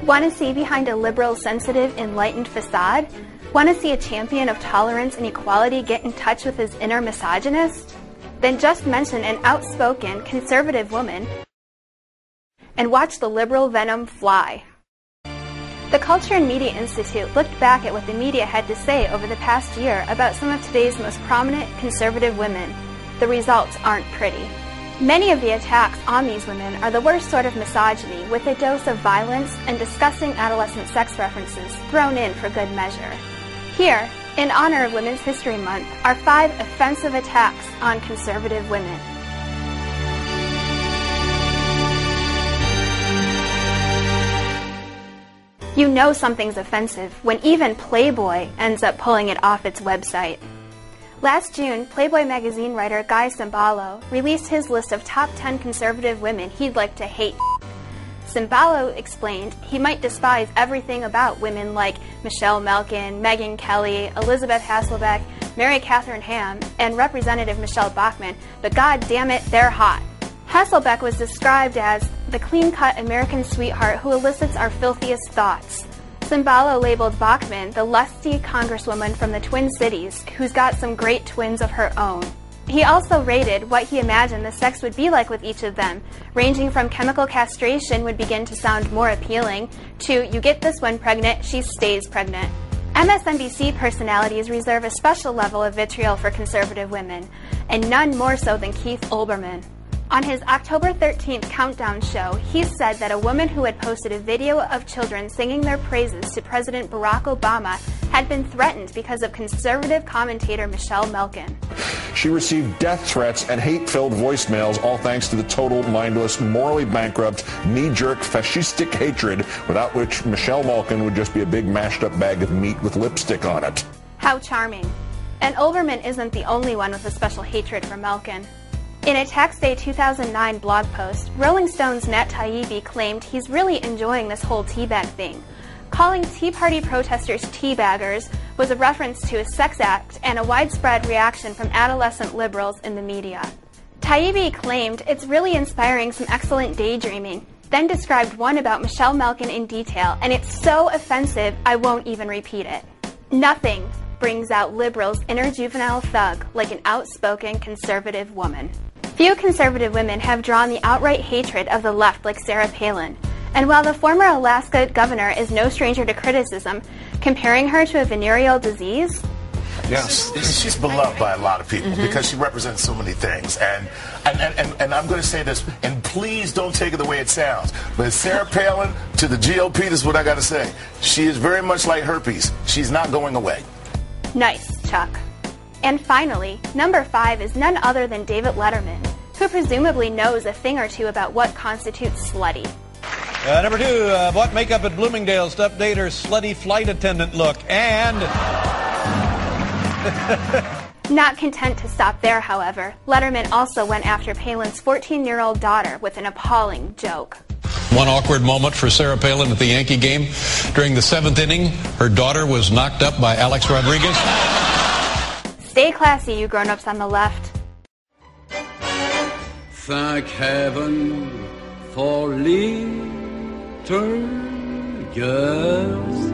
Want to see behind a liberal, sensitive, enlightened facade? Want to see a champion of tolerance and equality get in touch with his inner misogynist? Then just mention an outspoken, conservative woman and watch the liberal venom fly. The Culture and Media Institute looked back at what the media had to say over the past year about some of today's most prominent conservative women. The results aren't pretty. Many of the attacks on these women are the worst sort of misogyny, with a dose of violence and disgusting adolescent sex references thrown in for good measure. Here, in honor of Women's History Month, are 5 offensive attacks on conservative women. You know something's offensive when even Playboy ends up pulling it off its website. Last June, Playboy magazine writer Guy Cimballo released his list of top 10 conservative women he'd like to hate. Cimballo explained he might despise everything about women like Michelle Malkin, Megyn Kelly, Elizabeth Hasselbeck, Mary Catherine Ham, and Representative Michelle Bachmann, but god damn it, they're hot. Hasselbeck was described as the clean-cut American sweetheart who elicits our filthiest thoughts. Cimballo labeled Bachmann the lusty congresswoman from the Twin Cities who's got some great twins of her own. He also rated what he imagined the sex would be like with each of them, ranging from chemical castration would begin to sound more appealing to you get this one pregnant, she stays pregnant. MSNBC personalities reserve a special level of vitriol for conservative women, and none more so than Keith Olbermann. On his October 13th countdown show, he said that a woman who had posted a video of children singing their praises to President Barack Obama had been threatened because of conservative commentator Michelle Malkin. She received death threats and hate-filled voicemails, all thanks to the total, mindless, morally bankrupt, knee-jerk, fascistic hatred without which Michelle Malkin would just be a big mashed-up bag of meat with lipstick on it. How charming. And Olbermann isn't the only one with a special hatred for Malkin. In a Tax Day 2009 blog post, Rolling Stone's Nat Taibbi claimed he's really enjoying this whole teabag thing. Calling Tea Party protesters teabaggers was a reference to a sex act and a widespread reaction from adolescent liberals in the media. Taibbi claimed it's really inspiring some excellent daydreaming, then described one about Michelle Malkin in detail, and it's so offensive I won't even repeat it. Nothing brings out liberals' inner juvenile thug like an outspoken conservative woman. Few conservative women have drawn the outright hatred of the left like Sarah Palin. And while the former Alaska governor is no stranger to criticism, comparing her to a venereal disease? Yes, she's beloved by a lot of people because she represents so many things. And I'm going to say this, and please don't take it the way it sounds, but Sarah Palin to the GOP, this is what I got to say. She is very much like herpes. She's not going away. Nice, Chuck. And finally, number 5 is none other than David Letterman, who presumably knows a thing or two about what constitutes slutty. Number 2, bought makeup at Bloomingdale's to update her slutty flight attendant look. And... Not content to stop there, however, Letterman also went after Palin's 14-year-old daughter with an appalling joke. One awkward moment for Sarah Palin at the Yankee game. During the 7th inning, her daughter was knocked up by Alex Rodriguez. Stay classy, you grown-ups on the left. Thank heaven for little girls.